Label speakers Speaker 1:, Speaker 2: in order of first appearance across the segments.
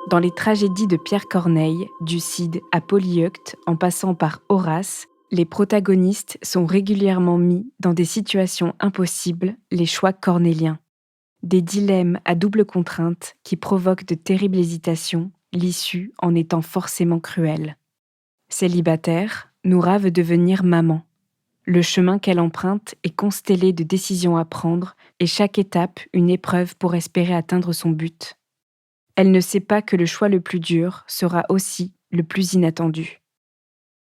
Speaker 1: Dans les tragédies de Pierre Corneille, du Cid à Polyeucte, en passant par Horace, les protagonistes sont régulièrement mis dans des situations impossibles, les choix cornéliens. Des dilemmes à double contrainte qui provoquent de terribles hésitations, l'issue en étant forcément cruelle. Célibataire, Noura veut devenir maman. Le chemin qu'elle emprunte est constellé de décisions à prendre et chaque étape une épreuve pour espérer atteindre son but. Elle ne sait pas que le choix le plus dur sera aussi le plus inattendu.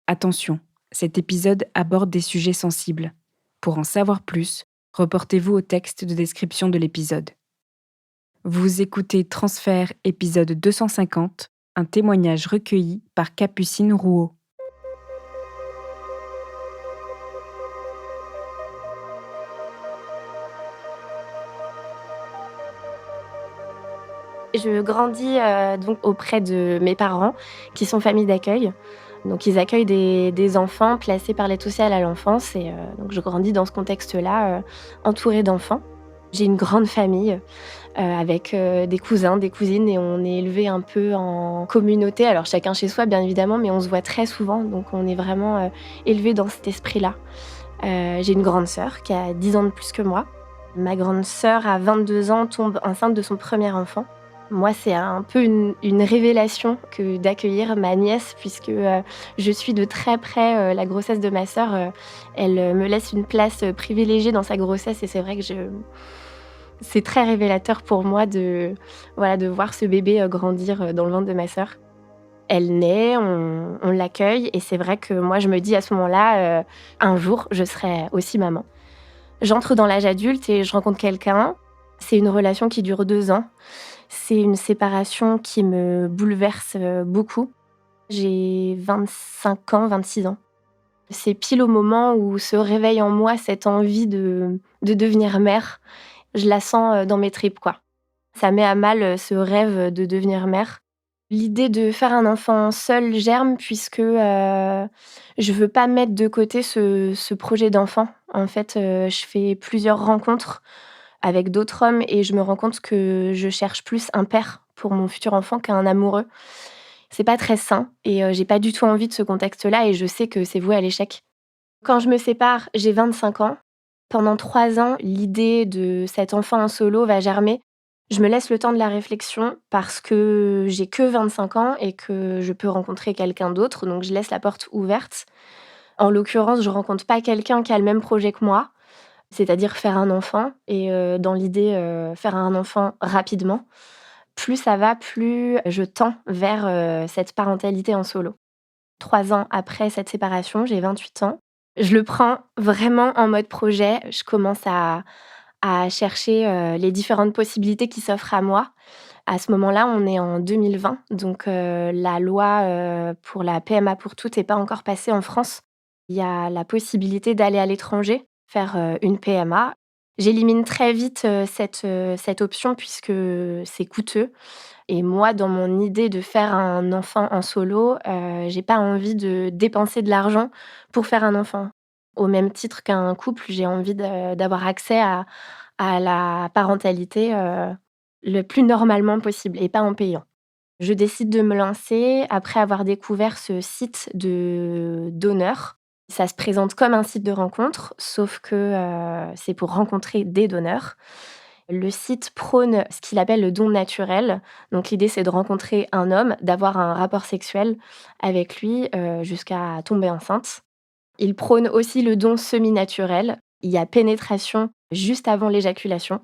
Speaker 1: Attention, cet épisode aborde des sujets sensibles. Pour en savoir plus, reportez-vous au texte de description de l'épisode. Vous écoutez Transfert épisode 250, un témoignage recueilli par Capucine Rouault.
Speaker 2: Je grandis donc auprès de mes parents qui sont famille d'accueil. Donc ils accueillent des enfants placés par l'aide sociale à l'enfance et donc je grandis dans ce contexte-là, entourée d'enfants. J'ai une grande famille avec des cousins, des cousines et on est élevés un peu en communauté. Alors chacun chez soi bien évidemment, mais on se voit très souvent donc on est vraiment élevés dans cet esprit-là. J'ai une grande sœur qui a 10 ans de plus que moi. Ma grande sœur à 22 ans tombe enceinte de son premier enfant. Moi, c'est un peu une révélation que d'accueillir ma nièce puisque, je suis de très près, la grossesse de ma sœur. Elle, me laisse une place, privilégiée dans sa grossesse et c'est vrai que c'est très révélateur pour moi de, voilà, de voir ce bébé, grandir, dans le ventre de ma sœur. Elle naît, on l'accueille et c'est vrai que moi, je me dis à ce moment-là, un jour, je serai aussi maman. J'entre dans l'âge adulte et je rencontre quelqu'un. C'est une relation qui dure 2 ans. C'est une séparation qui me bouleverse, beaucoup. J'ai 25 ans, 26 ans. C'est pile au moment où se réveille en moi cette envie de devenir mère. Je la sens, dans mes tripes, quoi. Ça met à mal, ce rêve de devenir mère. L'idée de faire un enfant seule germe puisque, je veux pas mettre de côté ce projet d'enfant. En fait, je fais plusieurs rencontres avec d'autres hommes et je me rends compte que je cherche plus un père pour mon futur enfant qu'un amoureux. C'est pas très sain et j'ai pas du tout envie de ce contexte-là et je sais que c'est voué à l'échec. Quand je me sépare, j'ai 25 ans. Pendant 3 ans, l'idée de cet enfant en solo va germer. Je me laisse le temps de la réflexion parce que j'ai que 25 ans et que je peux rencontrer quelqu'un d'autre, donc je laisse la porte ouverte. En l'occurrence, je rencontre pas quelqu'un qui a le même projet que moi, c'est-à-dire faire un enfant et dans l'idée, faire un enfant rapidement. Plus ça va, plus je tends vers, cette parentalité en solo. 3 ans après cette séparation, j'ai 28 ans. Je le prends vraiment en mode projet. Je commence à chercher, les différentes possibilités qui s'offrent à moi. À ce moment-là, on est en 2020, donc la loi, pour la PMA pour toutes est pas encore passée en France. Il y a la possibilité d'aller à l'étranger, faire, une PMA. J'élimine très vite, cette option puisque c'est coûteux et moi, dans mon idée de faire un enfant en solo, j'ai pas envie de dépenser de l'argent pour faire un enfant. Au même titre qu'un couple, j'ai envie d'avoir accès à la parentalité, le plus normalement possible et pas en payant. Je décide de me lancer après avoir découvert ce site de donneurs. Ça se présente comme un site de rencontre, sauf que, c'est pour rencontrer des donneurs. Le site prône ce qu'il appelle le don naturel. Donc l'idée, c'est de rencontrer un homme, d'avoir un rapport sexuel avec lui, jusqu'à tomber enceinte. Il prône aussi le don semi-naturel. Il y a pénétration juste avant l'éjaculation.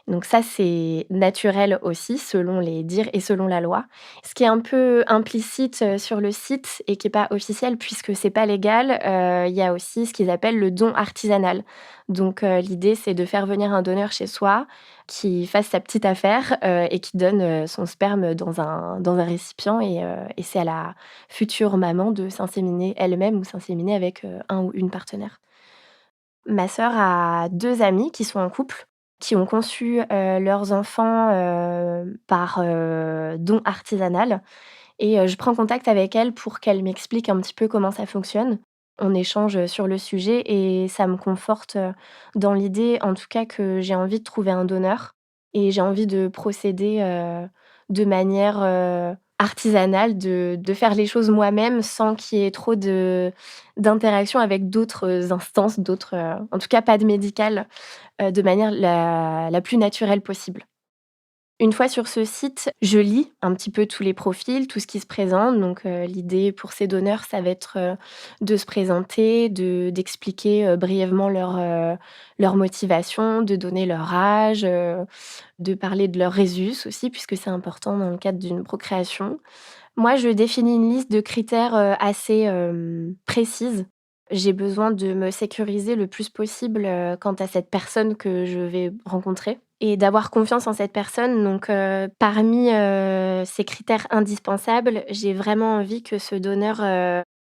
Speaker 2: Donc ça, c'est naturel aussi, selon les dires et selon la loi. Ce qui est un peu implicite, sur le site et qui est pas officiel puisque c'est pas légal, il y a aussi ce qu'ils appellent le don artisanal. Donc l'idée, c'est de faire venir un donneur chez soi, qui fasse sa petite affaire, et qui donne, son sperme dans un récipient et c'est à la future maman de s'inséminer elle-même ou s'inséminer avec, un ou une partenaire. Ma sœur a 2 amies qui sont en couple, qui ont conçu, leurs enfants, par, don artisanal et je prends contact avec elle pour qu'elle m'explique un petit peu comment ça fonctionne. On échange, sur le sujet et ça me conforte, dans l'idée, en tout cas, que j'ai envie de trouver un donneur et j'ai envie de procéder, de manière, artisanale, de faire les choses moi-même sans qu'il y ait trop d'interaction avec d'autres instances, en tout cas pas de médical, de manière la plus naturelle possible. Une fois sur ce site, je lis un petit peu tous les profils, tout ce qui se présente. Donc, l'idée pour ces donneurs, ça va être, de se présenter, d'expliquer, brièvement leur motivation, de donner leur âge, de parler de leur résus aussi, puisque c'est important dans le cadre d'une procréation. Moi, je définis une liste de critères, assez, précise. J'ai besoin de me sécuriser le plus possible, quant à cette personne que je vais rencontrer et d'avoir confiance en cette personne. Donc, parmi, ces critères indispensables, j'ai vraiment envie que ce donneur,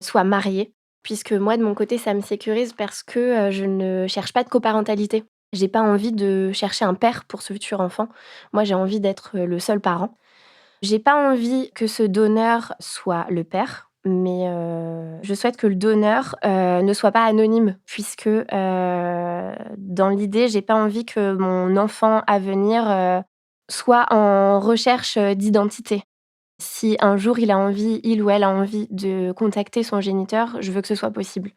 Speaker 2: soit marié, puisque moi, de mon côté, ça me sécurise parce que, je ne cherche pas de coparentalité. J'ai pas envie de chercher un père pour ce futur enfant. Moi, j'ai envie d'être, le seul parent. J'ai pas envie que ce donneur soit le père, mais je souhaite que le donneur, ne soit pas anonyme puisque, dans l'idée, j'ai pas envie que mon enfant à venir, soit en recherche, d'identité. Si un jour il ou elle a envie de contacter son géniteur, je veux que ce soit possible.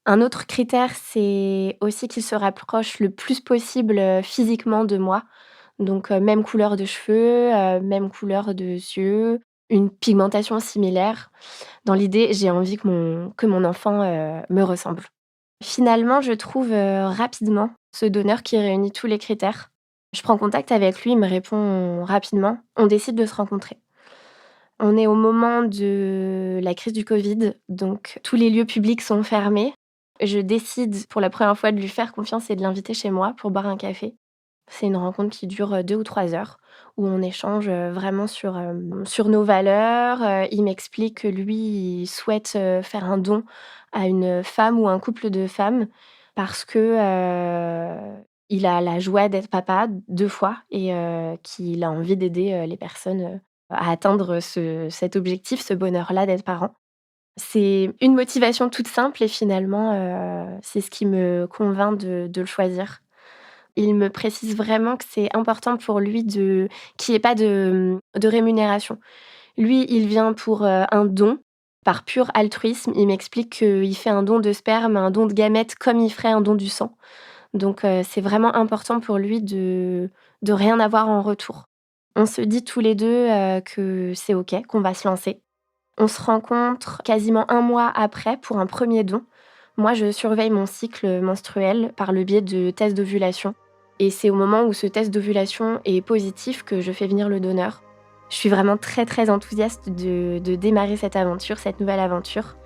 Speaker 2: Un autre critère, c'est aussi qu'il se rapproche le plus possible, physiquement de moi. Donc, même couleur de cheveux, même couleur de yeux, une pigmentation similaire. Dans l'idée, j'ai envie que mon enfant, me ressemble. Finalement, je trouve, rapidement ce donneur qui réunit tous les critères. Je prends contact avec lui, il me répond rapidement. On décide de se rencontrer. On est au moment de la crise du covid, donc tous les lieux publics sont fermés. Je décide pour la première fois de lui faire confiance et de l'inviter chez moi pour boire un café. C'est une rencontre qui dure, 2 ou 3 heures où on échange, vraiment sur nos valeurs. Il m'explique que lui, il souhaite, faire un don à une femme ou un couple de femmes parce que, il a la joie d'être papa 2 fois et qu'il a envie d'aider, les personnes, à atteindre cet objectif, ce bonheur-là d'être parent. C'est une motivation toute simple et finalement, c'est ce qui me convainc de le choisir. Il me précise vraiment que c'est important pour lui qu'il y ait pas de rémunération. Lui, il vient pour, un don, par pur altruisme. Il m'explique qu'il fait un don de sperme, un don de gamètes comme il ferait un don du sang. Donc, c'est vraiment important pour lui de rien avoir en retour. On se dit tous les 2 que c'est OK, qu'on va se lancer. On se rencontre quasiment un mois après pour un premier don. Moi, je surveille mon cycle menstruel par le biais de tests d'ovulation et c'est au moment où ce test d'ovulation est positif que je fais venir le donneur. Je suis vraiment très, très enthousiaste de démarrer cette aventure, cette nouvelle aventure.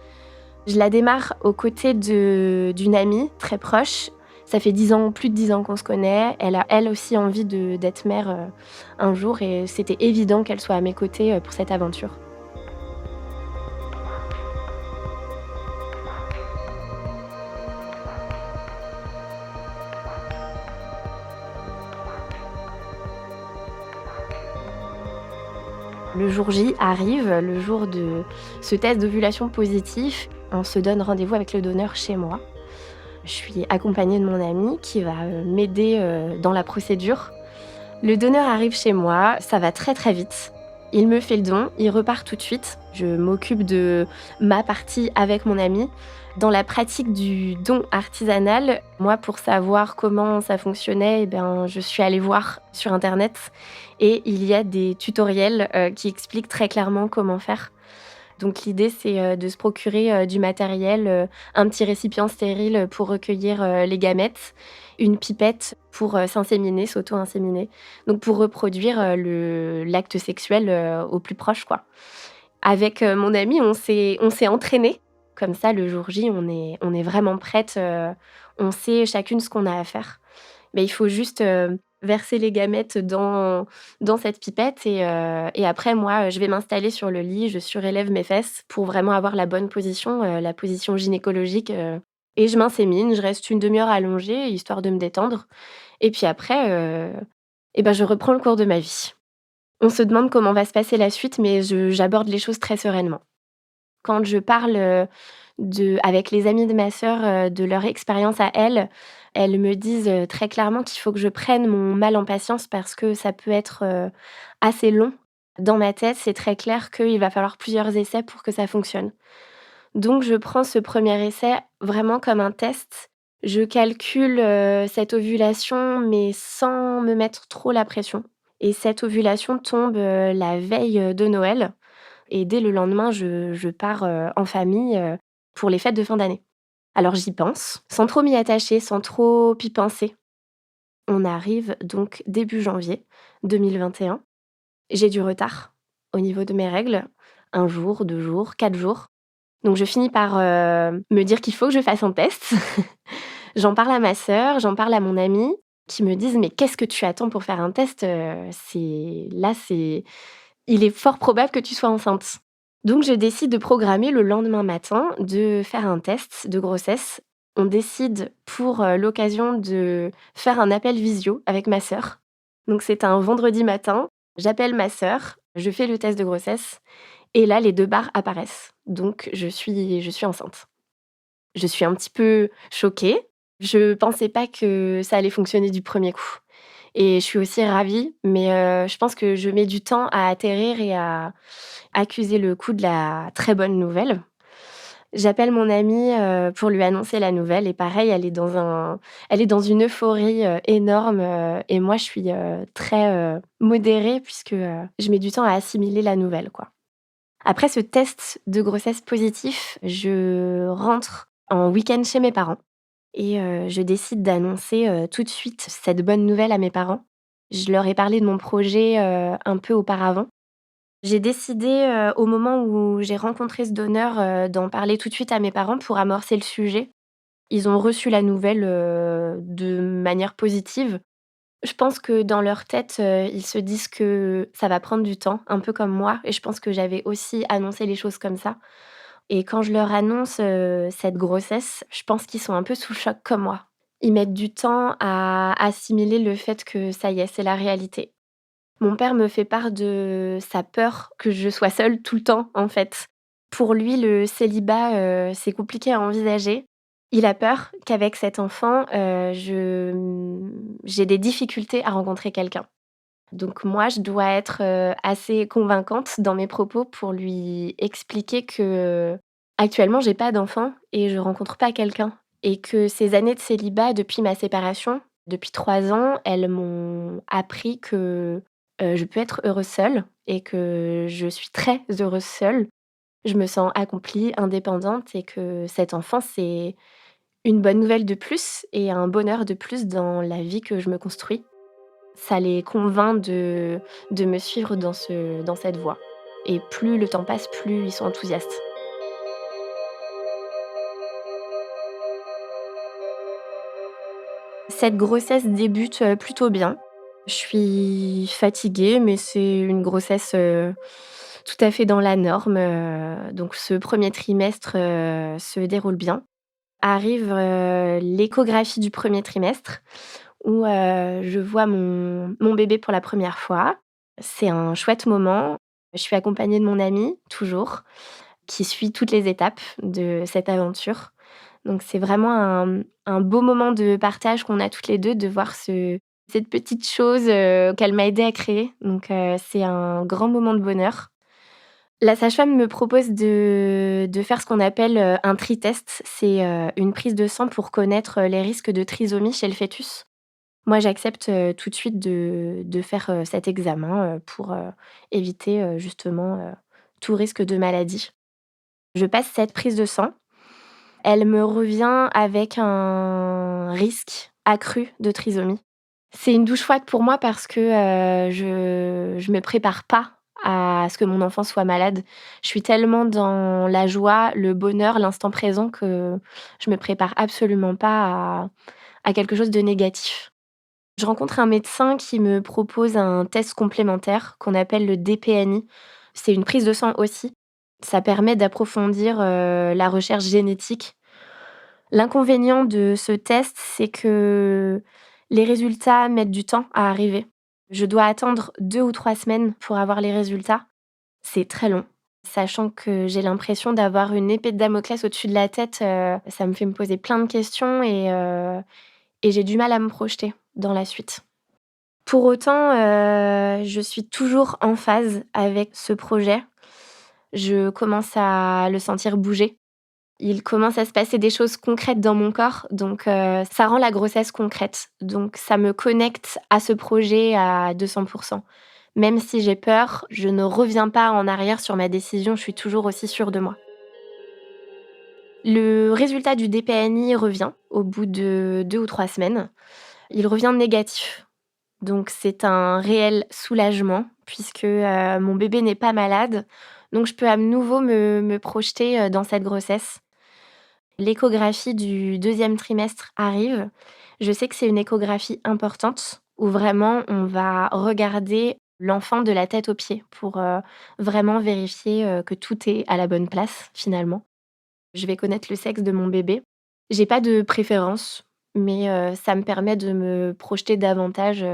Speaker 2: Je la démarre aux côtés d'une amie très proche. Ça fait 10 ans, plus de 10 ans qu'on se connaît. Elle a, elle aussi, envie d'être mère, un jour et c'était évident qu'elle soit à mes côtés, pour cette aventure. Le jour J arrive, le jour de ce test d'ovulation positif. On se donne rendez-vous avec le donneur chez moi. Je suis accompagnée de mon ami qui va, m'aider, dans la procédure. Le donneur arrive chez moi, ça va très, très vite. Il me fait le don, il repart tout de suite. Je m'occupe de ma partie avec mon ami. Dans la pratique du don artisanal, moi, pour savoir comment ça fonctionnait, eh ben, je suis allée voir sur internet et il y a des tutoriels, qui expliquent très clairement comment faire. Donc l'idée, c'est, de se procurer, du matériel, un petit récipient stérile pour recueillir, les gamètes, une pipette pour, s'inséminer, s'auto-inséminer, donc pour reproduire, le l'acte sexuel, au plus proche, quoi. Avec, mon amie, on s'est entraînées, comme ça le jour J, on est vraiment prêtes, on sait chacune ce qu'on a à faire. Mais il faut juste, verser les gamètes dans cette pipette et après moi, je vais m'installer sur le lit, je surélève mes fesses pour vraiment avoir la bonne position, la position gynécologique, et je m'insémine. Je reste une demi heure allongée, histoire de me détendre et puis après, et ben, je reprends le cours de ma vie. On se demande comment va se passer la suite, mais j'aborde les choses très sereinement. Quand je parle, avec les amis de ma sœur, de leur expérience à elles, elles me disent, très clairement qu'il faut que je prenne mon mal en patience parce que ça peut être, assez long Dans ma tête, c'est très clair qu'il va falloir plusieurs essais pour que ça fonctionne. Donc je prends ce premier essai vraiment comme un test. Je calcule, cette ovulation, mais sans me mettre trop la pression et cette ovulation tombe, la veille, de Noël et dès le lendemain, je pars, en famille, pour les fêtes de fin d'année. Alors j'y pense, sans trop m'y attacher, sans trop y penser. On arrive donc début janvier 2021. J'ai du retard au niveau de mes règles, 1 jour, 2 jours, 4 jours. Donc je finis par, me dire qu'il faut que je fasse un test. J'en parle à ma sœur, j'en parle à mon amie qui me disent: «Mais qu'est-ce que tu attends pour faire un test? C'est il est fort probable que tu sois enceinte». Donc je décide de programmer le lendemain matin de faire un test de grossesse. On décide pour, l'occasion de faire un appel visio avec ma sœur. Donc c'est un vendredi matin, j'appelle ma sœur, je fais le test de grossesse et là les 2 barres apparaissent. Donc je suis enceinte. Je suis un petit peu choquée. Je pensais pas que ça allait fonctionner du premier coup et je suis aussi ravie, mais je pense que je mets du temps à atterrir et à accuser le coup de la très bonne nouvelle. J'appelle mon amie, pour lui annoncer la nouvelle et pareil, elle est dans une euphorie, énorme, et moi je suis, très, modérée puisque, je mets du temps à assimiler la nouvelle, quoi. Après ce test de grossesse positif, je rentre en week-end chez mes parents et je décide d'annoncer, tout de suite cette bonne nouvelle à mes parents. Je leur ai parlé de mon projet, un peu auparavant. J'ai décidé, au moment où j'ai rencontré ce donneur, d'en parler tout de suite à mes parents pour amorcer le sujet. Ils ont reçu la nouvelle, de manière positive. Je pense que dans leur tête, ils se disent que ça va prendre du temps, un peu comme moi et je pense que j'avais aussi annoncé les choses comme ça et quand je leur annonce, cette grossesse, je pense qu'ils sont un peu sous le choc comme moi. Ils mettent du temps à assimiler le fait que ça y est, c'est la réalité. Mon père me fait part de sa peur que je sois seule tout le temps, en fait. Pour lui, le célibat, c'est compliqué à envisager. Il a peur qu'avec cet enfant, j'ai des difficultés à rencontrer quelqu'un. Donc moi, je dois être, assez convaincante dans mes propos pour lui expliquer que, actuellement, j'ai pas d'enfant et je rencontre pas quelqu'un et que ces années de célibat depuis ma séparation, depuis 3 ans, elles m'ont appris que, je peux être heureuse seule et que je suis très heureuse seule. Je me sens accomplie, indépendante et que cet enfant, c'est une bonne nouvelle de plus et un bonheur de plus dans la vie que je me construis. Ça les convainc de me suivre dans cette voie et plus le temps passe, plus ils sont enthousiastes. Cette grossesse débute, plutôt bien. Je suis fatiguée, mais c'est une grossesse, tout à fait dans la norme, donc ce premier trimestre, se déroule bien. Arrive, l'échographie du premier trimestre où, je vois mon bébé pour la première fois. C'est un chouette moment. Je suis accompagnée de mon amie, toujours, qui suit toutes les étapes de cette aventure. Donc c'est vraiment un beau moment de partage qu'on a toutes les 2 de voir cette petite chose, qu'elle m'a aidée à créer. Donc c'est un grand moment de bonheur. La sage-femme me propose de faire ce qu'on appelle, un tritest. C'est, une prise de sang pour connaître, les risques de trisomie chez le fœtus. Moi, j'accepte, tout de suite de faire, cet examen, pour, éviter, justement, tout risque de maladie. Je passe cette prise de sang. Elle me revient avec un risque accru de trisomie. C'est une douche froide pour moi parce que, je me prépare pas à ce que mon enfant soit malade. Je suis tellement dans la joie, le bonheur, l'instant présent que je me prépare absolument pas à quelque chose de négatif. Je rencontre un médecin qui me propose un test complémentaire qu'on appelle le DPNI. C'est une prise de sang aussi. Ça permet d'approfondir, la recherche génétique. L'inconvénient de ce test, c'est que les résultats mettent du temps à arriver. Je dois attendre 2 ou 3 semaines pour avoir les résultats. C'est très long. Sachant que j'ai l'impression d'avoir une épée de Damoclès au-dessus de la tête, ça me fait me poser plein de questions et j'ai du mal à me projeter dans la suite. Pour autant, je suis toujours en phase avec ce projet. Je commence à le sentir bouger. Il commence à se passer des choses concrètes dans mon corps, donc ça rend la grossesse concrète. Donc ça me connecte à ce projet à 200. Même si j'ai peur, je ne reviens pas en arrière sur ma décision, je suis toujours aussi sûre de moi. Le résultat du DPNI revient au bout de 2 ou 3 semaines. Il revient négatif. Donc c'est un réel soulagement puisque, mon bébé n'est pas malade, donc je peux à nouveau me projeter, dans cette grossesse. L'échographie du deuxième trimestre arrive. Je sais que c'est une échographie importante où vraiment on va regarder l'enfant de la tête aux pieds pour, vraiment vérifier, que tout est à la bonne place finalement. Je vais connaître le sexe de mon bébé. J'ai pas de préférence, mais ça me permet de me projeter davantage,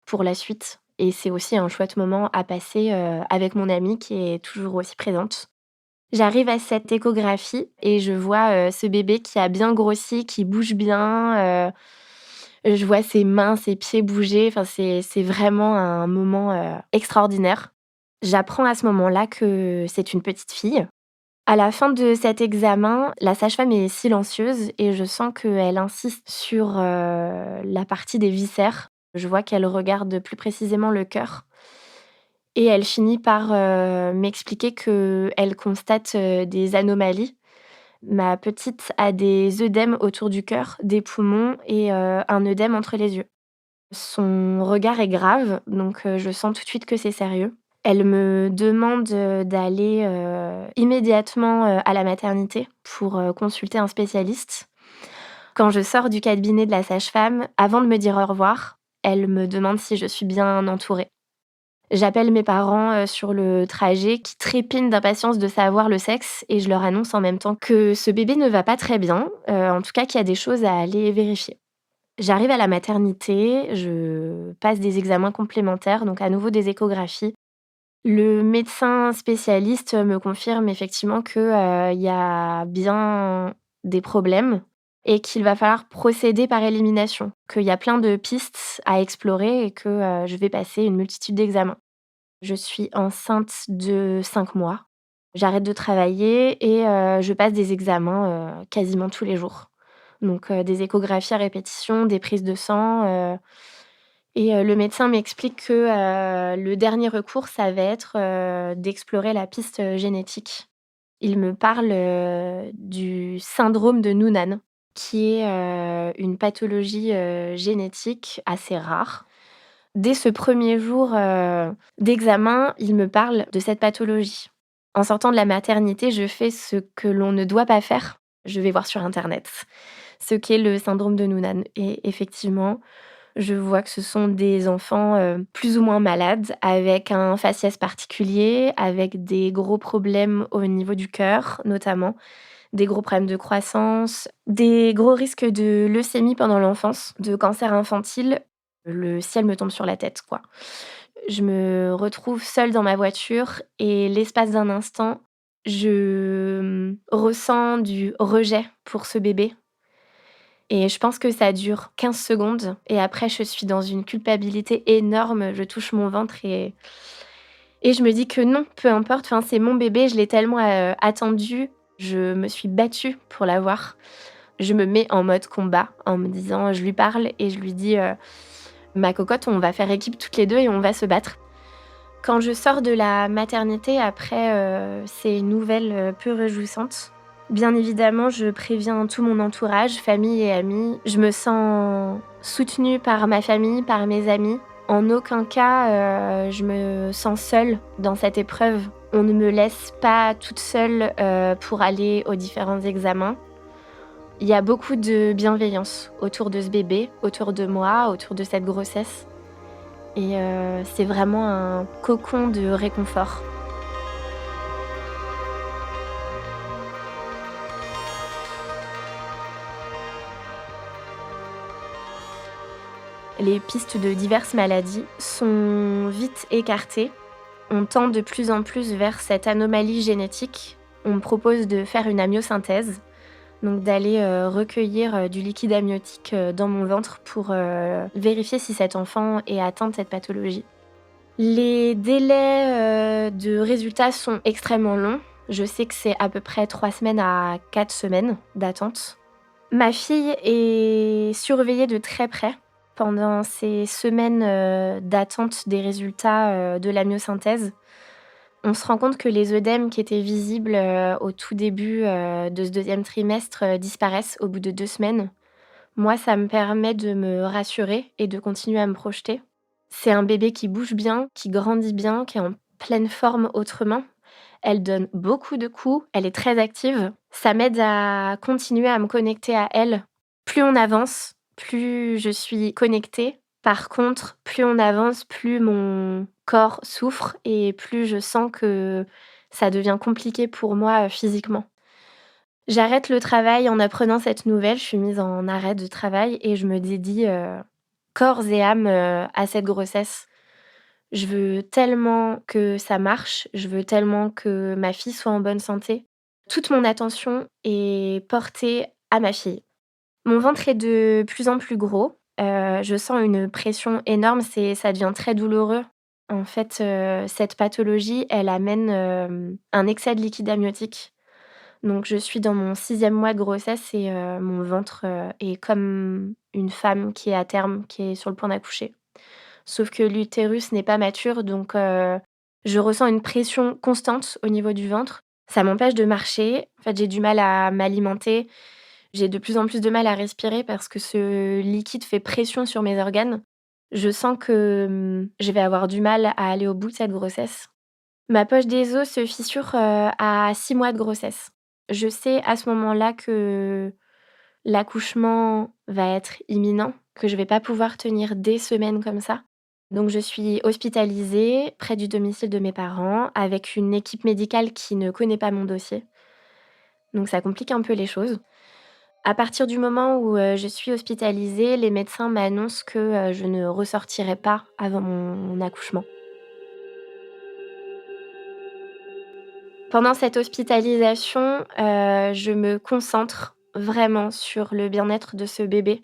Speaker 2: pour la suite et c'est aussi un chouette moment à passer, avec mon amie qui est toujours aussi présente. J'arrive à cette échographie et je vois, ce bébé qui a bien grossi, qui bouge bien, je vois ses mains, ses pieds bouger, enfin c'est vraiment un moment, extraordinaire. J'apprends à ce moment-là que c'est une petite fille. À la fin de cet examen, la sage-femme est silencieuse et je sens qu'elle insiste sur, la partie des viscères. Je vois qu'elle regarde plus précisément le cœur et elle finit par, m'expliquer qu'elle constate, des anomalies. Ma petite a des œdèmes autour du cœur, des poumons et un œdème entre les yeux. Son regard est grave, donc je sens tout de suite que c'est sérieux. Elle me demande, d'aller, immédiatement, à la maternité pour, consulter un spécialiste. Quand je sors du cabinet de la sage-femme, avant de me dire au revoir, elle me demande si je suis bien entourée. J'appelle mes parents, sur le trajet qui trépignent d'impatience de savoir le sexe et je leur annonce en même temps que ce bébé ne va pas très bien, en tout cas qu'il y a des choses à aller vérifier. J'arrive à la maternité, je passe des examens complémentaires, donc à nouveau des échographies. Le médecin spécialiste me confirme effectivement que, il y a bien des problèmes et qu'il va falloir procéder par élimination, qu'il y a plein de pistes à explorer et que, je vais passer une multitude d'examens. Je suis enceinte de 5 mois. J'arrête de travailler et je passe des examens, quasiment tous les jours. Donc des échographies à répétition, des prises de sang, et le médecin m'explique que, le dernier recours, ça va être, d'explorer la piste, génétique. Il me parle, du syndrome de Noonan, qui est, une pathologie, génétique assez rare. Dès ce premier jour, d'examen, il me parle de cette pathologie. En sortant de la maternité, je fais ce que l'on ne doit pas faire. Je vais voir sur internet ce qu'est le syndrome de Noonan et effectivement, je vois que ce sont des enfants, plus ou moins malades, avec un faciès particulier, avec des gros problèmes au niveau du cœur, notamment, des gros problèmes de croissance, des gros risques de leucémie pendant l'enfance, de cancer infantile. Le ciel me tombe sur la tête, quoi. Je me retrouve seule dans ma voiture et l'espace d'un instant, je, ressens du rejet pour ce bébé. Et je pense que ça dure 15 secondes et après je suis dans une culpabilité énorme, je touche mon ventre et je me dis que non, peu importe, enfin, c'est mon bébé, je l'ai tellement, attendu, je me suis battue pour l'avoir. Je me mets en mode combat en me disant je lui parle et je lui dis, «Ma cocotte, on va faire équipe toutes les 2 et on va se battre». Quand je sors de la maternité après, ces nouvelles, peu réjouissantes, bien évidemment, je préviens tout mon entourage, famille et amis. Je me sens soutenue par ma famille, par mes amis. En aucun cas, je me sens seule dans cette épreuve. On ne me laisse pas toute seule, pour aller aux différents examens. Il y a beaucoup de bienveillance autour de ce bébé, autour de moi, autour de cette grossesse et c'est vraiment un cocon de réconfort. Les pistes de diverses maladies sont vite écartées. On tend de plus en plus vers cette anomalie génétique. On me propose de faire une amyosynthèse, Donc d'aller, recueillir, du liquide amniotique, dans mon ventre pour, vérifier si cet enfant est atteint de cette pathologie. Les délais, de résultats sont extrêmement longs. Je sais que c'est à peu près 3 semaines à 4 semaines d'attente. Ma fille est surveillée de très près pendant ces semaines, d'attente des résultats, de l'amniosynthèse. On se rend compte que les œdèmes qui étaient visibles, au tout début, de ce deuxième trimestre, disparaissent au bout de 2 semaines. Moi, ça me permet de me rassurer et de continuer à me projeter. C'est un bébé qui bouge bien, qui grandit bien, qui est en pleine forme autrement. Elle donne beaucoup de coups, elle est très active. Ça m'aide à continuer à me connecter à elle. Plus on avance, plus je suis connectée. Par contre, plus on avance, plus mon corps souffre et plus je sens que ça devient compliqué pour moi, physiquement. J'arrête le travail en apprenant cette nouvelle, je suis mise en arrêt de travail et je me dédie, corps et âme, à cette grossesse. Je veux tellement que ça marche, je veux tellement que ma fille soit en bonne santé. Toute mon attention est portée à ma fille. Mon ventre est de plus en plus gros, je sens une pression énorme, ça devient très douloureux. En fait, cette pathologie, elle amène, un excès de liquide amniotique. Donc je suis dans mon 6e mois de grossesse et mon ventre, est comme une femme qui est à terme, qui est sur le point d'accoucher. Sauf que l'utérus n'est pas mature, donc je ressens une pression constante au niveau du ventre. Ça m'empêche de marcher. En fait, j'ai du mal à m'alimenter. J'ai de plus en plus de mal à respirer parce que ce liquide fait pression sur mes organes. Je sens que, je vais avoir du mal à aller au bout de cette grossesse. Ma poche des os se fissure, à 6 mois de grossesse. Je sais à ce moment-là que l'accouchement va être imminent, que je vais pas pouvoir tenir des semaines comme ça. Donc je suis hospitalisée près du domicile de mes parents avec une équipe médicale qui ne connaît pas mon dossier. Donc ça complique un peu les choses. À partir du moment où, je suis hospitalisée, les médecins m'annoncent que, je ne ressortirai pas avant mon accouchement. Pendant cette hospitalisation, je me concentre vraiment sur le bien-être de ce bébé.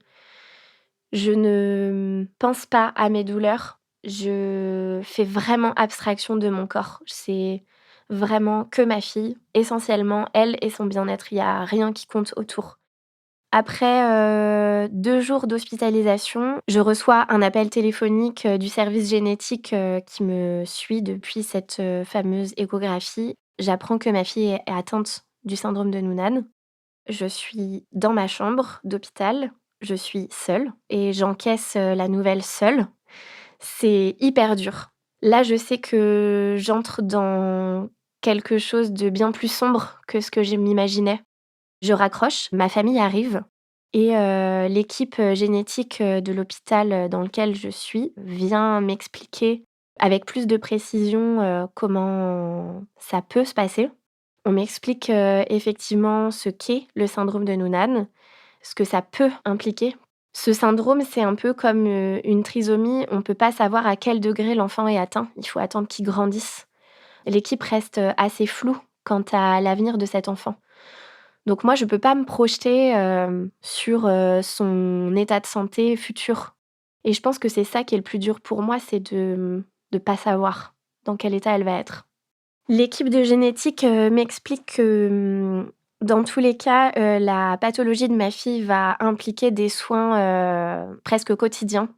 Speaker 2: Je ne pense pas à mes douleurs. Je fais vraiment abstraction de mon corps. C'est vraiment que ma fille, essentiellement elle et son bien-être. Il y a rien qui compte autour. Après, 2 jours d'hospitalisation, je reçois un appel téléphonique, du service génétique, qui me suit depuis cette, fameuse échographie. J'apprends que ma fille est atteinte du syndrome de Noonan. Je suis dans ma chambre d'hôpital, je suis seule et j'encaisse, la nouvelle seule. C'est hyper dur. Là, je sais que j'entre dans quelque chose de bien plus sombre que ce que je m'imaginais. Je raccroche, ma famille arrive et l'équipe, génétique, de l'hôpital, dans lequel je suis vient m'expliquer avec plus de précision, comment ça peut se passer. On m'explique, effectivement ce qu'est le syndrome de Noonan, ce que ça peut impliquer. Ce syndrome, c'est un peu comme, une trisomie, on ne peut pas savoir à quel degré l'enfant est atteint, il faut attendre qu'il grandisse. L'équipe reste, assez floue quant à l'avenir de cet enfant. Donc moi, je peux pas me projeter, sur, son état de santé futur et je pense que c'est ça qui est le plus dur pour moi, c'est de pas savoir dans quel état elle va être. L'équipe de génétique, m'explique que, dans tous les cas, la pathologie de ma fille va impliquer des soins, presque quotidiens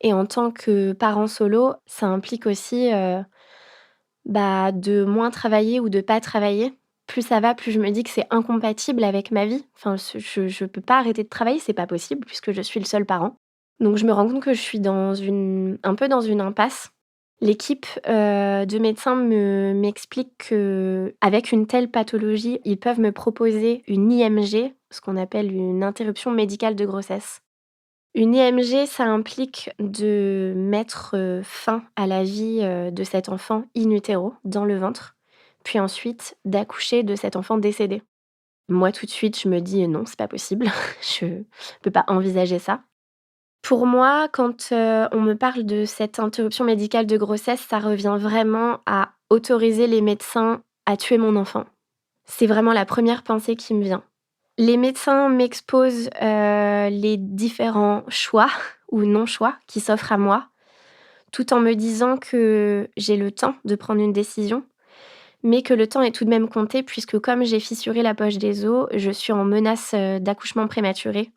Speaker 2: et en tant que parent solo, ça implique aussi, bah, de moins travailler ou de pas travailler. Plus ça va, plus je me dis que c'est incompatible avec ma vie. Enfin, je peux pas arrêter de travailler, c'est pas possible puisque je suis le seul parent. Donc je me rends compte que je suis un peu dans une impasse. L'équipe, de médecins m'explique qu'avec une telle pathologie, ils peuvent me proposer une IMG, ce qu'on appelle une interruption médicale de grossesse. Une IMG, ça implique de mettre, fin à la vie, de cet enfant in utero, dans le ventre, puis ensuite d'accoucher de cet enfant décédé. Moi, tout de suite, je me dis: «Non, c'est pas possible, je peux pas envisager ça». Pour moi, quand, on me parle de cette interruption médicale de grossesse, ça revient vraiment à autoriser les médecins à tuer mon enfant. C'est vraiment la première pensée qui me vient. Les médecins m'exposent, les différents choix ou non-choix qui s'offrent à moi, tout en me disant que j'ai le temps de prendre une décision, mais que le temps est tout de même compté puisque comme j'ai fissuré la poche des os, je suis en menace, d'accouchement prématuré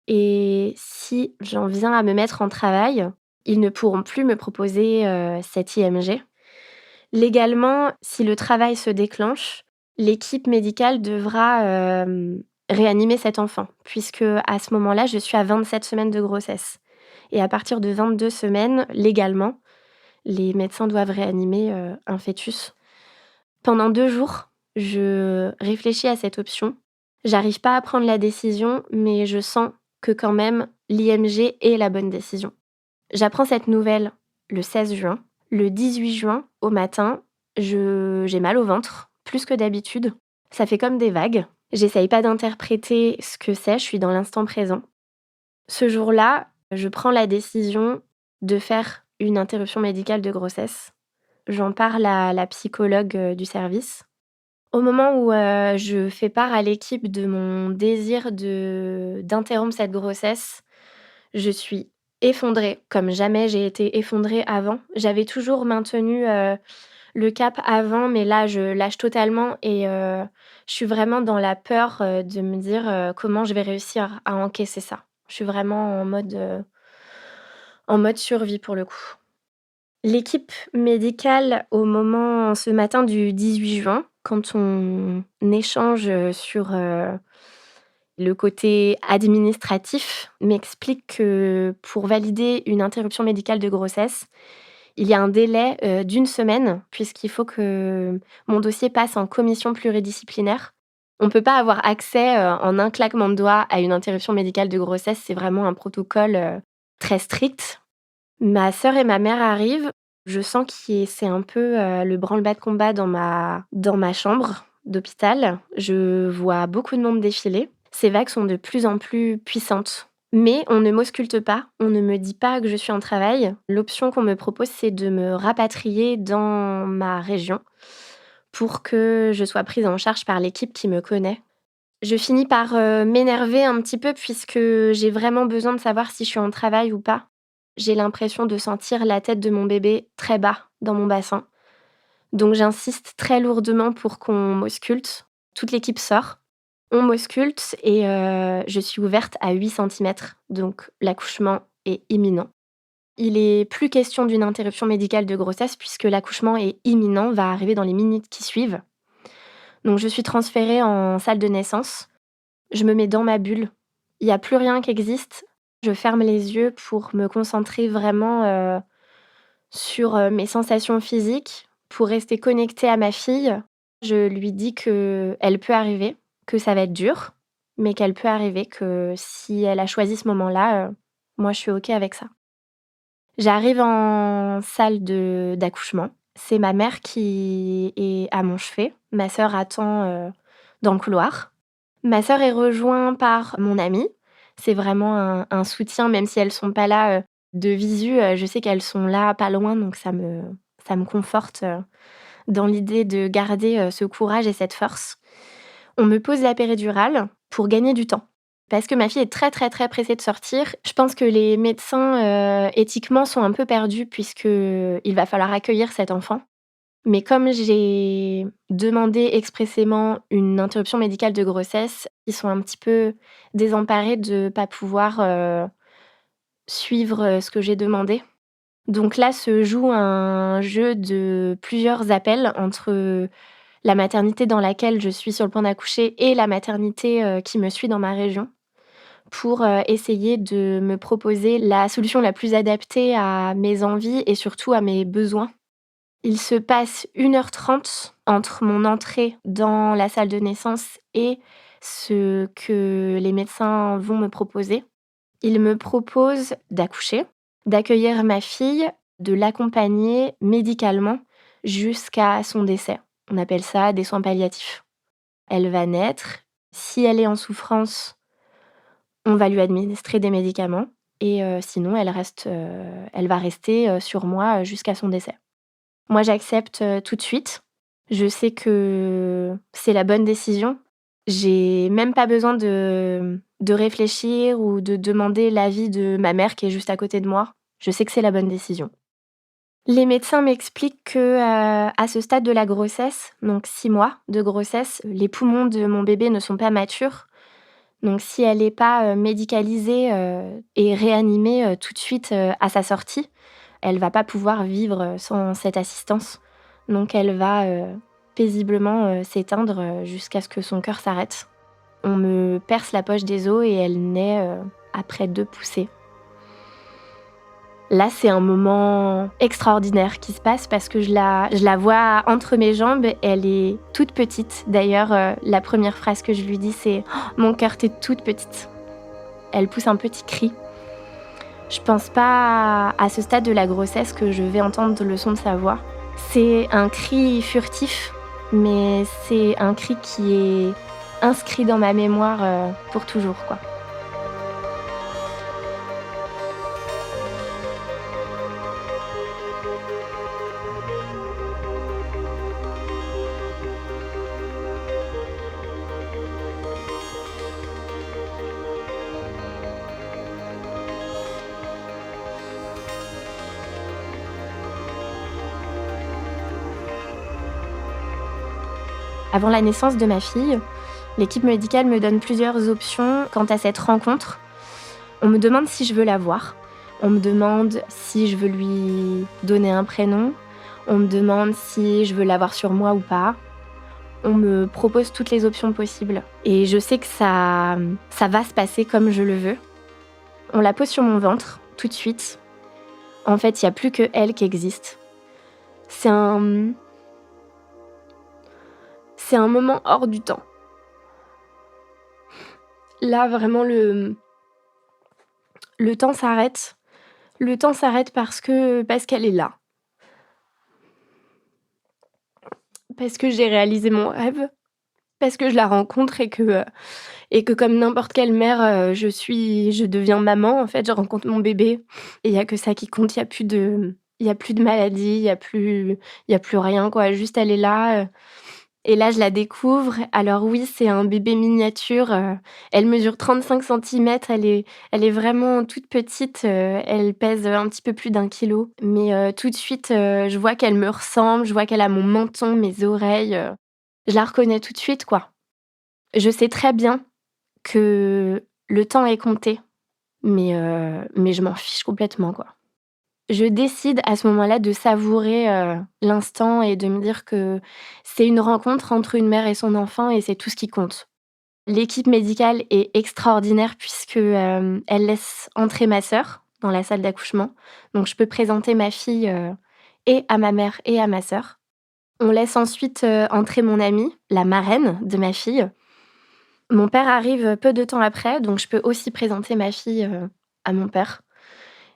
Speaker 2: et si j'en viens à me mettre en travail, ils ne pourront plus me proposer, cette IMG. Légalement, si le travail se déclenche, l'équipe médicale devra, réanimer cet enfant puisque à ce moment-là, je suis à 27 semaines de grossesse et à partir de 22 semaines, légalement, les médecins doivent réanimer, un fœtus. Pendant 2 jours, je réfléchis à cette option. J'arrive pas à prendre la décision, mais je sens que quand même l'IMG est la bonne décision. J'apprends cette nouvelle le 16 juin. Le 18 juin, au matin, j'ai mal au ventre, plus que d'habitude. Ça fait comme des vagues. J'essaye pas d'interpréter ce que c'est, je suis dans l'instant présent. Ce jour-là, je prends la décision de faire une interruption médicale de grossesse. J'en parle à la psychologue, du service. Au moment où, je fais part à l'équipe de mon désir d'interrompre cette grossesse, je suis effondrée, comme jamais j'ai été effondrée avant. J'avais toujours maintenu, le cap avant, mais là, je lâche totalement et je suis vraiment dans la peur, de me dire, comment je vais réussir à encaisser ça. Je suis vraiment en mode survie pour le coup. L'équipe médicale au moment ce matin du 18 juin, quand on échange, sur, le côté administratif, m'explique que pour valider une interruption médicale de grossesse, il y a un délai, d'1 semaine puisqu'il faut que mon dossier passe en commission pluridisciplinaire. On ne peut pas avoir accès, en un claquement de doigts à une interruption médicale de grossesse, c'est vraiment un protocole, très strict. Ma sœur et ma mère arrivent. Je sens c'est un peu, le branle-bas de combat dans ma chambre d'hôpital. Je vois beaucoup de monde défiler. Ces vagues sont de plus en plus puissantes. Mais on ne m'ausculte pas, on ne me dit pas que je suis en travail. L'option qu'on me propose, c'est de me rapatrier dans ma région pour que je sois prise en charge par l'équipe qui me connaît. Je finis par, m'énerver un petit peu puisque j'ai vraiment besoin de savoir si je suis en travail ou pas. J'ai l'impression de sentir la tête de mon bébé très bas dans mon bassin. Donc j'insiste très lourdement pour qu'on m'ausculte. Toute l'équipe sort. On m'ausculte et je suis ouverte à 8 centimètres, donc l'accouchement est imminent. Il est plus question d'une interruption médicale de grossesse puisque l'accouchement est imminent, va arriver dans les minutes qui suivent. Donc je suis transférée en salle de naissance. Je me mets dans ma bulle. Il y a plus rien qui existe. Je ferme les yeux pour me concentrer vraiment, sur, mes sensations physiques, pour rester connectée à ma fille. Je lui dis qu'elle peut arriver, que ça va être dur, mais qu'elle peut arriver, que si elle a choisi ce moment-là, moi je suis OK avec ça. J'arrive en salle d'accouchement. C'est ma mère qui est à mon chevet. Ma sœur attend, dans le couloir. Ma sœur est rejointe par mon amie. C'est vraiment un soutien, même si elles sont pas là, de visu, je sais qu'elles sont là, pas loin, donc ça me conforte, dans l'idée de garder, ce courage et cette force. On me pose la péridurale pour gagner du temps. Parce que ma fille est très, très, très pressée de sortir. Je pense que les médecins, éthiquement, sont un peu perdus puisqu'il va falloir accueillir cet enfant. Mais comme j'ai demandé expressément une interruption médicale de grossesse, ils sont un petit peu désemparés de pas pouvoir, suivre, ce que j'ai demandé. Donc là se joue un jeu de plusieurs appels entre la maternité dans laquelle je suis sur le point d'accoucher et la maternité, qui me suit dans ma région pour, essayer de me proposer la solution la plus adaptée à mes envies et surtout à mes besoins. Il se passe 1h30 entre mon entrée dans la salle de naissance et ce que les médecins vont me proposer. Ils me proposent d'accoucher, d'accueillir ma fille, de l'accompagner médicalement jusqu'à son décès. On appelle ça des soins palliatifs. Elle va naître. Si elle est en souffrance, on va lui administrer des médicaments et sinon elle va rester, sur moi, jusqu'à son décès. Moi, j'accepte, tout de suite. Je sais que c'est la bonne décision. J'ai même pas besoin de réfléchir ou de demander l'avis de ma mère qui est juste à côté de moi. Je sais que c'est la bonne décision. Les médecins m'expliquent que, à ce stade de la grossesse, donc 6 mois de grossesse, les poumons de mon bébé ne sont pas matures. Donc si elle n'est pas, médicalisée, et réanimée, tout de suite, à sa sortie, elle va pas pouvoir vivre, sans cette assistance. Donc elle va, paisiblement, s'éteindre, jusqu'à ce que son cœur s'arrête. On me perce la poche des os et elle naît, après 2 poussées. Là, c'est un moment extraordinaire qui se passe parce que je la vois entre mes jambes. Elle est toute petite. D'ailleurs, la première phrase que je lui dis, c'est: «Oh, mon cœur, tu toute petite». Elle pousse un petit cri. Je pense pas à ce stade de la grossesse que je vais entendre le son de sa voix. C'est un cri furtif, mais c'est un cri qui est inscrit dans ma mémoire, pour toujours, quoi. Avant la naissance de ma fille, l'équipe médicale me donne plusieurs options quant à cette rencontre. On me demande si je veux la voir. On me demande si je veux lui donner un prénom. On me demande si je veux l'avoir sur moi ou pas. On me propose toutes les options possibles. Et je sais que ça va se passer comme je le veux. On la pose sur mon ventre, tout de suite. En fait, il n'y a plus que elle qui existe. C'est un, c'est un moment hors du temps. Là, vraiment, le temps s'arrête. Le temps s'arrête parce qu'elle est là. Parce que j'ai réalisé mon rêve. Parce que je la rencontre et que comme n'importe quelle mère, je deviens maman, en fait. Je rencontre mon bébé et il y a que ça qui compte. Il y a plus de maladie, il y a plus rien, quoi. Juste elle est là, et là, je la découvre. Alors oui, c'est un bébé miniature, elle mesure 35 centimètres, elle est vraiment toute petite, elle pèse, un petit peu plus d'1 kilo. Mais tout de suite, je vois qu'elle me ressemble, je vois qu'elle a mon menton, mes oreilles, je la reconnais tout de suite, quoi. Je sais très bien que le temps est compté, mais je m'en fiche complètement, quoi. Je décide à ce moment-là de savourer, l'instant et de me dire que c'est une rencontre entre une mère et son enfant et c'est tout ce qui compte. L'équipe médicale est extraordinaire puisque, elle laisse entrer ma sœur dans la salle d'accouchement. Donc je peux présenter ma fille, et à ma mère et à ma sœur. On laisse ensuite, entrer mon amie, la marraine de ma fille. Mon père arrive peu de temps après, donc je peux aussi présenter ma fille, à mon père.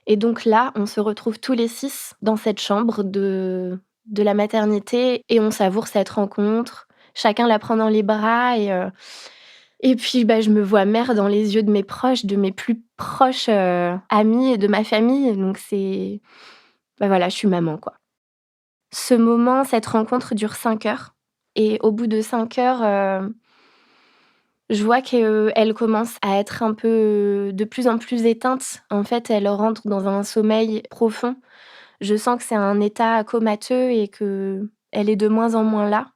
Speaker 2: Et donc là, on se retrouve tous les 6 dans cette chambre de la maternité et on savoure cette rencontre. Chacun la prend dans les bras et puis, bah, je me vois mère dans les yeux de mes proches, de mes plus proches, amis et de ma famille. Donc bah, voilà, je suis maman, quoi. Ce moment, cette rencontre dure 5 heures et au bout de 5 heures, je vois qu'elle commence à être un peu de plus en plus éteinte. En fait, elle rentre dans un sommeil profond. Je sens que c'est un état comateux et qu'elle est de moins en moins là.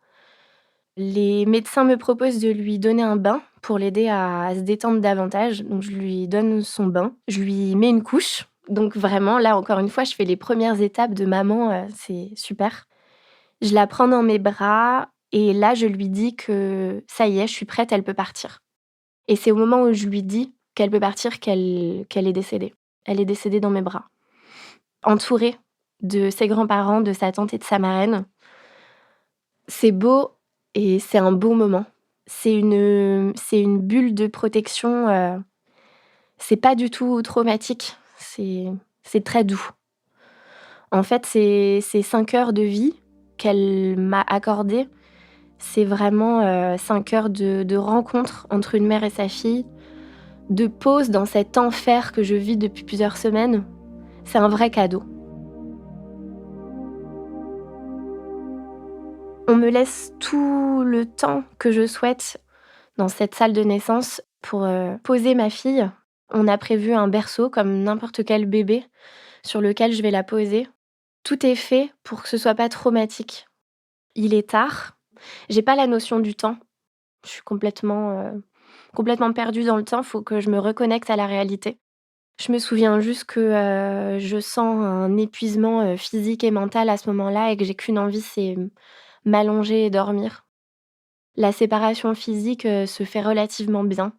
Speaker 2: Les médecins me proposent de lui donner un bain pour l'aider à se détendre davantage. Donc je lui donne son bain, je lui mets une couche. Donc vraiment, là, encore une fois, je fais les premières étapes de maman, c'est super. Je la prends dans mes bras et là, je lui dis que ça y est, je suis prête, elle peut partir. Et c'est au moment où je lui dis qu'elle peut partir qu'elle est décédée. Elle est décédée dans mes bras, entourée de ses grands-parents, de sa tante et de sa marraine. C'est beau et c'est un beau moment. C'est une bulle de protection, c'est pas du tout traumatique, c'est très doux. En fait, ces 5 heures de vie qu'elle m'a accordées, c'est vraiment, 5 heures de rencontre entre une mère et sa fille, de pause dans cet enfer que je vis depuis plusieurs semaines. C'est un vrai cadeau. On me laisse tout le temps que je souhaite Dans cette salle de naissance, pour, poser ma fille, on a prévu un berceau comme n'importe quel bébé sur lequel je vais la poser. Tout est fait pour que ce soit pas traumatique. Il est tard, j'ai pas la notion du temps. Je suis complètement perdue dans le temps, faut que je me reconnecte à la réalité. Je me souviens juste que, je sens un épuisement, physique et mental à ce moment-là et que j'ai qu'une envie, c'est, m'allonger et dormir. La séparation physique, se fait relativement bien.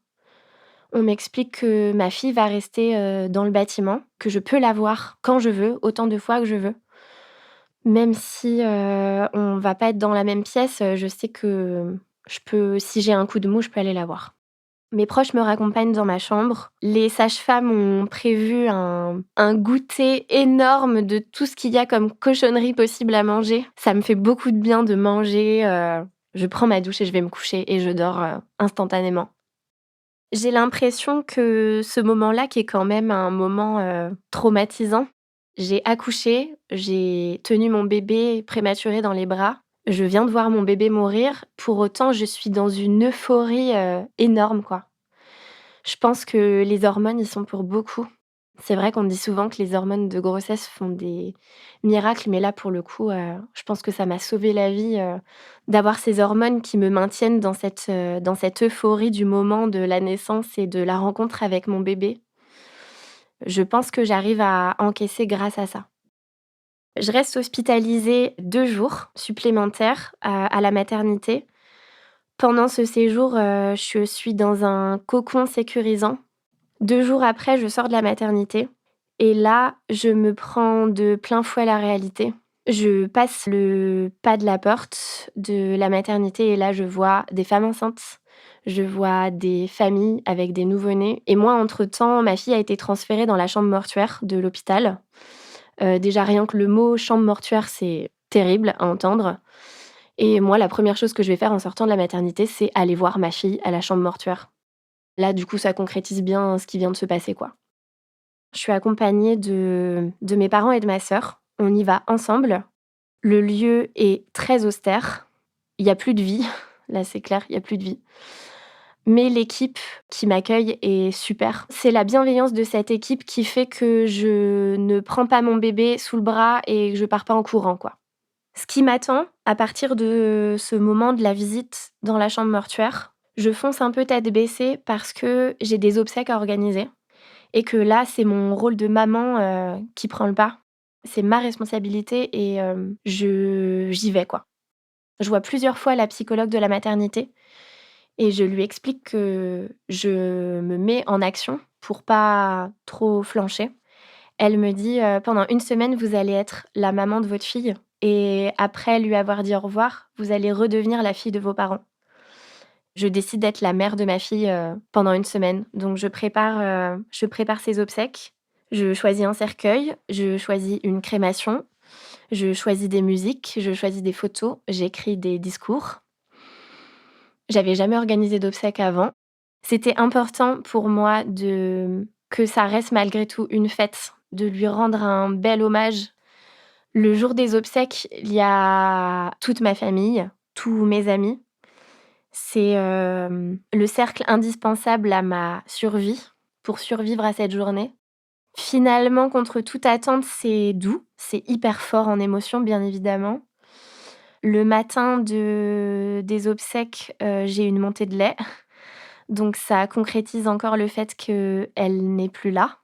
Speaker 2: On m'explique que ma fille va rester, dans le bâtiment, que je peux la voir quand je veux, autant de fois que je veux. Même si, on va pas être dans la même pièce, je sais que je peux si j'ai un coup de mou, je peux aller la voir. Mes proches me raccompagnent dans ma chambre. Les sages-femmes ont prévu un goûter énorme de tout ce qu'il y a comme cochonnerie possible à manger. Ça me fait beaucoup de bien de manger, je prends ma douche et je vais me coucher et je dors, instantanément. J'ai l'impression que ce moment-là, qui est quand même un moment, traumatisant, j'ai accouché, j'ai tenu mon bébé prématuré dans les bras. Je viens de voir mon bébé mourir. Pour autant, je suis dans une euphorie, énorme, quoi. Je pense que les hormones y sont pour beaucoup. C'est vrai qu'on dit souvent que les hormones de grossesse font des miracles, mais là, pour le coup, je pense que ça m'a sauvé la vie, d'avoir ces hormones qui me maintiennent dans cette euphorie du moment de la naissance et de la rencontre avec mon bébé. Je pense que j'arrive à encaisser grâce à ça. Je reste hospitalisée 2 jours supplémentaires à la maternité. Pendant ce séjour, je suis dans un cocon sécurisant. 2 jours après, je sors de la maternité et là, je me prends de plein fouet la réalité. Je passe le pas de la porte de la maternité et là, je vois des femmes enceintes, je vois des familles avec des nouveau-nés et moi, entre-temps, ma fille a été transférée dans la chambre mortuaire de l'hôpital. Déjà, rien que le mot chambre mortuaire, c'est terrible à entendre et moi, la première chose que je vais faire en sortant de la maternité, c'est aller voir ma fille à la chambre mortuaire. Là, du coup, ça concrétise bien ce qui vient de se passer, quoi. Je suis accompagnée de mes parents et de ma sœur. On y va ensemble. Le lieu est très austère. Il y a plus de vie. Là, c'est clair, il y a plus de vie. Mais l'équipe qui m'accueille est super. C'est la bienveillance de cette équipe qui fait que je ne prends pas mon bébé sous le bras et que je pars pas en courant, quoi. Ce qui m'attend à partir de ce moment de la visite dans la chambre mortuaire, je fonce un peu tête baissée parce que j'ai des obsèques à organiser et que là, c'est mon rôle de maman, qui prend le pas. C'est ma responsabilité et j'y vais, quoi. Je vois plusieurs fois la psychologue de la maternité et je lui explique que je me mets en action pour pas trop flancher. Elle me dit, «Pendant une semaine, vous allez être la maman de votre fille et après lui avoir dit au revoir, vous allez redevenir la fille de vos parents». Je décide d'être la mère de ma fille, pendant une semaine. Donc je prépare ses obsèques. Je choisis un cercueil, je choisis une crémation, je choisis des musiques, je choisis des photos, j'écris des discours. J'avais jamais organisé d'obsèques avant. C'était important pour moi de que ça reste malgré tout une fête, de lui rendre un bel hommage. Le jour des obsèques, il y a toute ma famille, tous mes amis. C'est, le cercle indispensable à ma survie, pour survivre à cette journée. Finalement, contre toute attente, c'est doux, c'est hyper fort en émotion, bien évidemment. Le matin des obsèques, j'ai une montée de lait, donc ça concrétise encore le fait qu'elle n'est plus là.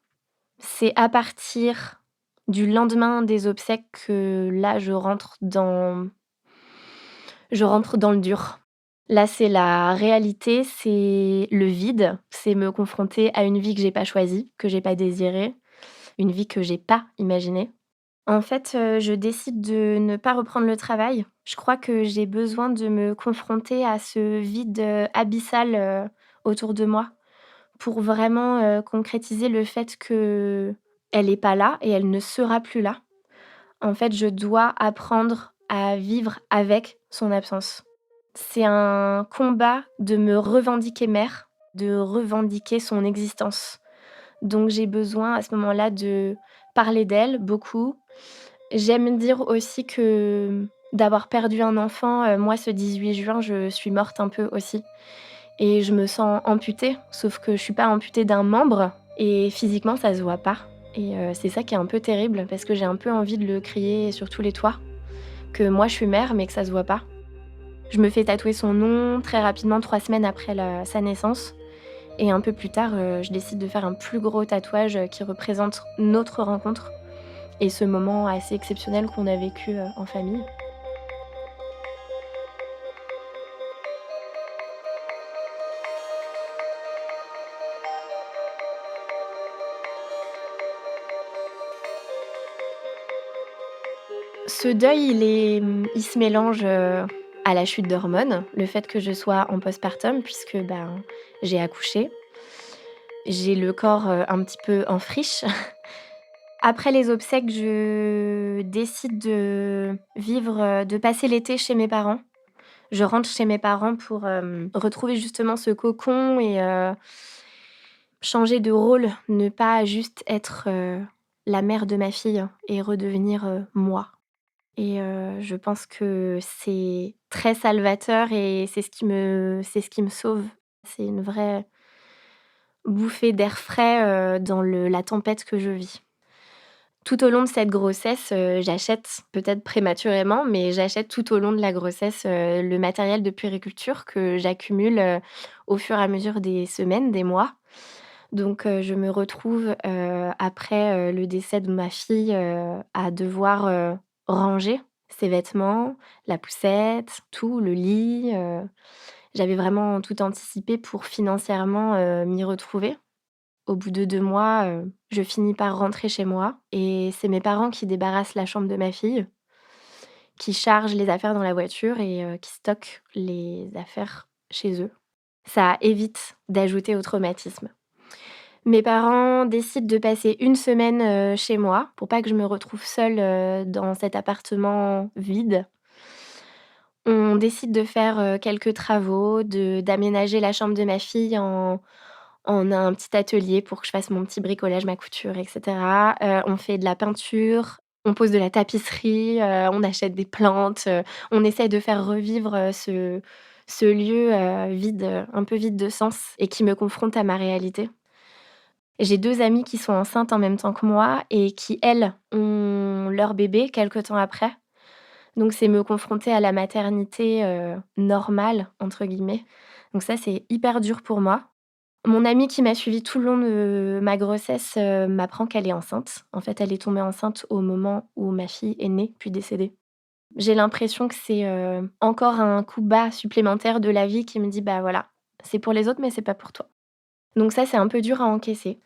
Speaker 2: C'est à partir du lendemain des obsèques que là, je rentre dans le dur. Là, c'est la réalité, c'est le vide, c'est me confronter à une vie que j'ai pas choisie, que j'ai pas désirée, une vie que j'ai pas imaginée. En fait, je décide de ne pas reprendre le travail. Je crois que j'ai besoin de me confronter à ce vide, abyssal, autour de moi pour vraiment, concrétiser le fait qu'elle est pas là et elle ne sera plus là. En fait, je dois apprendre à vivre avec son absence. C'est un combat de me revendiquer mère, de revendiquer son existence. Donc j'ai besoin à ce moment-là de parler d'elle beaucoup. J'aime dire aussi que d'avoir perdu un enfant, moi ce 18 juin, je suis morte un peu aussi et je me sens amputée, sauf que je suis pas amputée d'un membre et physiquement ça se voit pas et c'est ça qui est un peu terrible parce que j'ai un peu envie de le crier sur tous les toits, que moi je suis mère mais que ça se voit pas. Je me fais tatouer son nom très rapidement 3 semaines après sa naissance et un peu plus tard, je décide de faire un plus gros tatouage, qui représente notre rencontre et ce moment assez exceptionnel qu'on a vécu, en famille. Ce deuil, il se mélange, à la chute d'hormones, le fait que je sois en postpartum puisque, ben, j'ai accouché. J'ai le corps, un petit peu en friche. Après les obsèques, je décide de passer l'été chez mes parents. Je rentre chez mes parents pour, retrouver justement ce cocon et changer de rôle, ne pas juste être, la mère de ma fille et redevenir, moi. Et je pense que c'est très salvateur et c'est ce qui me sauve. C'est une vraie bouffée d'air frais, dans la tempête que je vis. Tout au long de cette grossesse, j'achète, peut-être prématurément, mais j'achète tout au long de la grossesse, le matériel de puériculture que j'accumule, au fur et à mesure des semaines, des mois. Donc je me retrouve, après, le décès de ma fille, à devoir, ranger ses vêtements, la poussette, tout, le lit, j'avais vraiment tout anticipé pour financièrement, m'y retrouver. Au bout de 2 mois, je finis par rentrer chez moi et c'est mes parents qui débarrassent la chambre de ma fille, qui chargent les affaires dans la voiture et qui stockent les affaires chez eux. Ça évite d'ajouter au traumatisme. Mes parents décident de passer une semaine, chez moi pour pas que je me retrouve seule, dans cet appartement vide. On décide de faire, quelques travaux, d'aménager la chambre de ma fille en un petit atelier pour que je fasse mon petit bricolage, ma couture et cetera. On fait de la peinture, on pose de la tapisserie, on achète des plantes, on essaie de faire revivre, ce lieu, vide, un peu vide de sens et qui me confronte à ma réalité. J'ai 2 amies qui sont enceintes en même temps que moi et qui, elles, ont leur bébé quelque temps après. Donc c'est me confronter à la maternité, «normale» entre guillemets. Donc ça, c'est hyper dur pour moi. Mon amie qui m'a suivie tout le long de ma grossesse, m'apprend qu'elle est enceinte. En fait, elle est tombée enceinte au moment où ma fille est née, puis décédée. J'ai l'impression que c'est, encore un coup bas supplémentaire de la vie qui me dit: «Bah, voilà, c'est pour les autres, mais c'est pas pour toi». Donc ça, c'est un peu dur à encaisser.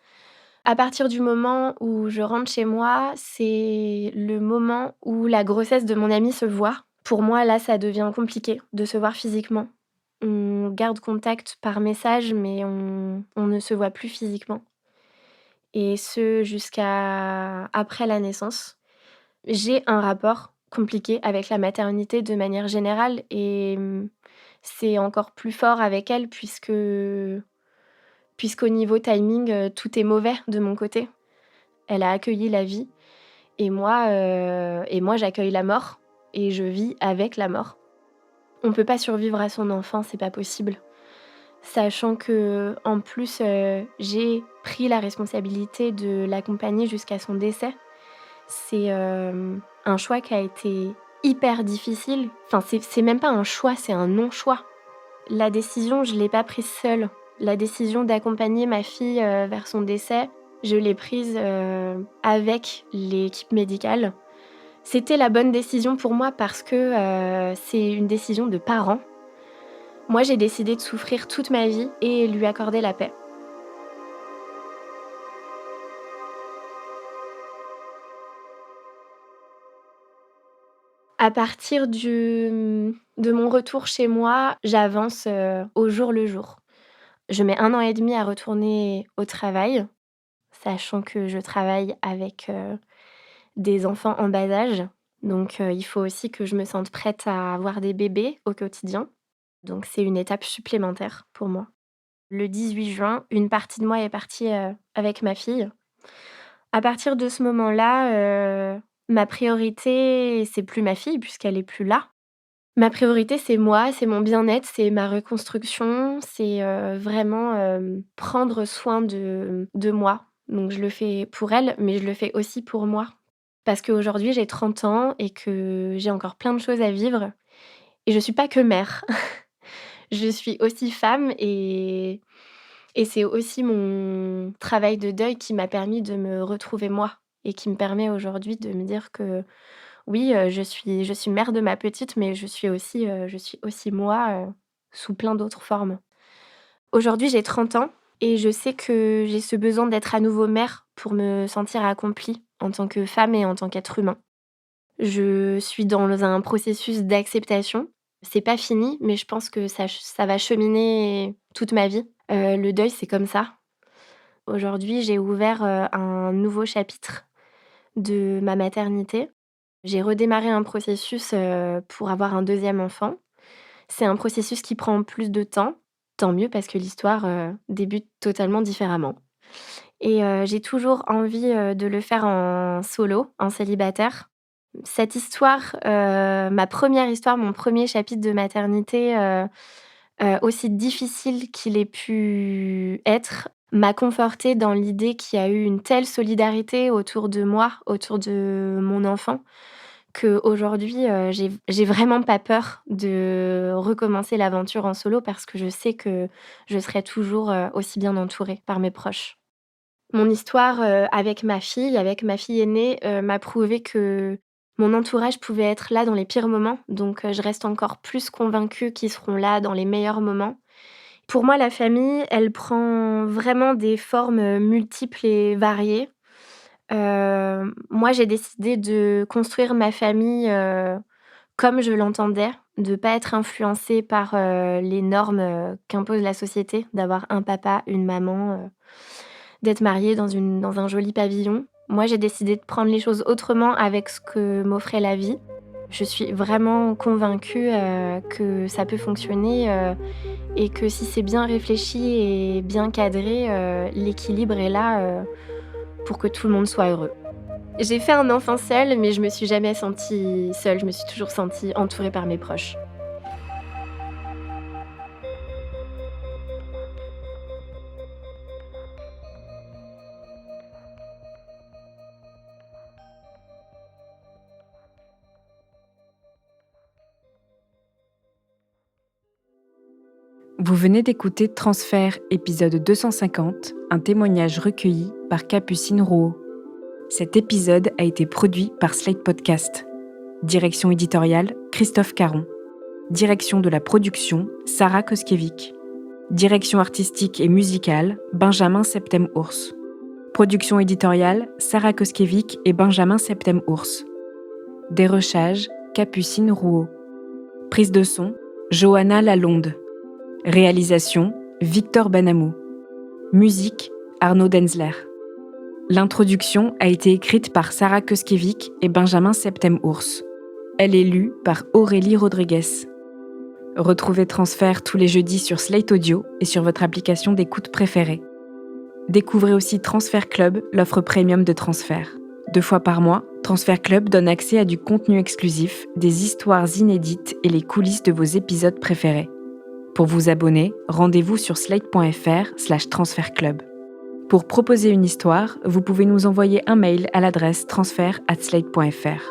Speaker 2: À partir du moment où je rentre chez moi, c'est le moment où la grossesse de mon amie se voit. Pour moi, là, ça devient compliqué de se voir physiquement. On garde contact par message, mais on ne se voit plus physiquement et ce jusqu'à après la naissance. J'ai un rapport compliqué avec la maternité de manière générale et c'est encore plus fort avec elle puisqu'au niveau timing, tout est mauvais de mon côté. Elle a accueilli la vie et moi j'accueille la mort et je vis avec la mort. On peut pas survivre à son enfant, c'est pas possible. Sachant qu'en plus, j'ai pris la responsabilité de l'accompagner jusqu'à son décès. C'est, un choix qui a été hyper difficile. Enfin, c'est même pas un choix, c'est un non-choix. La décision, je l'ai pas prise seule. La décision d'accompagner ma fille, vers son décès, je l'ai prise, avec l'équipe médicale. C'était la bonne décision pour moi parce que, c'est une décision de parents. Moi, j'ai décidé de souffrir toute ma vie et lui accorder la paix. À partir de mon retour chez moi, j'avance, au jour le jour. Je mets 1 an et demi à retourner au travail, sachant que je travaille avec, des enfants en bas âge. Donc il faut aussi que je me sente prête à avoir des bébés au quotidien. Donc c'est une étape supplémentaire pour moi. Le 18 juin, une partie de moi est partie, avec ma fille. À partir de ce moment-là, ma priorité, c'est plus ma fille puisqu'elle est plus là. Ma priorité, c'est moi, c'est mon bien-être, c'est ma reconstruction, c'est, vraiment, prendre soin de moi. Donc je le fais pour elle, mais je le fais aussi pour moi. Parce qu'aujourd'hui, j'ai 30 ans et que j'ai encore plein de choses à vivre et je suis pas que mère. Je suis aussi femme et c'est aussi mon travail de deuil qui m'a permis de me retrouver moi et qui me permet aujourd'hui de me dire que oui, je suis mère de ma petite, mais je suis aussi moi, sous plein d'autres formes. Aujourd'hui, j'ai 30 ans et je sais que j'ai ce besoin d'être à nouveau mère pour me sentir accomplie en tant que femme et en tant qu'être humain. Je suis dans un processus d'acceptation. C'est pas fini, mais je pense que ça va cheminer toute ma vie. Le deuil, c'est comme ça. Aujourd'hui, j'ai ouvert, un nouveau chapitre de ma maternité. J'ai redémarré un processus, pour avoir un deuxième enfant. C'est un processus qui prend plus de temps, tant mieux parce que l'histoire, débute totalement différemment et j'ai toujours envie, de le faire en solo, en célibataire. Cette histoire, ma première histoire, mon premier chapitre de maternité, aussi difficile qu'il ait pu être, m'a confortée dans l'idée qu'il y a eu une telle solidarité autour de moi, autour de mon enfant, qu'aujourd'hui, j'ai vraiment pas peur de recommencer l'aventure en solo parce que je sais que je serai toujours, aussi bien entourée par mes proches. Mon histoire, avec ma fille aînée, m'a prouvé que mon entourage pouvait être là dans les pires moments, donc je reste encore plus convaincue qu'ils seront là dans les meilleurs moments. Pour moi, la famille, elle prend vraiment des formes, multiples et variées. Moi, j'ai décidé de construire ma famille, comme je l'entendais, de pas être influencée par, les normes, qu'impose la société, d'avoir un papa, une maman, d'être mariée dans un joli pavillon. Moi, j'ai décidé de prendre les choses autrement avec ce que m'offrait la vie. Je suis vraiment convaincue, que ça peut fonctionner, et que si c'est bien réfléchi et bien cadré, l'équilibre est là, pour que tout le monde soit heureux. J'ai fait un enfant seule, mais je me suis jamais sentie seule, je me suis toujours sentie entourée par mes proches.
Speaker 1: Vous venez d'écouter Transfert, épisode 250, un témoignage recueilli par Capucine Rouault. Cet épisode a été produit par Slate Podcast. Direction éditoriale, Christophe Caron. Direction de la production, Sarah Koskiewicz. Direction artistique et musicale, Benjamin Septem-Ours. Production éditoriale, Sarah Koskiewicz et Benjamin Septem-Ours. Dérochage, Capucine Rouault. Prise de son, Johanna Lalonde. Réalisation, Victor Benamou. Musique, Arnaud Denzler. L'introduction a été écrite par Sarah Koskiewicz et Benjamin Septem-Ours. Elle est lue par Aurélie Rodriguez. Retrouvez Transfert tous les jeudis sur Slate Audio et sur votre application d'écoute préférée. Découvrez aussi Transfert Club, l'offre premium de Transfert. 2 fois par mois, Transfert Club donne accès à du contenu exclusif, des histoires inédites et les coulisses de vos épisodes préférés. Pour vous abonner, rendez-vous sur slate.fr/transfertclub. Pour proposer une histoire, vous pouvez nous envoyer un mail à l'adresse transfert@slate.fr.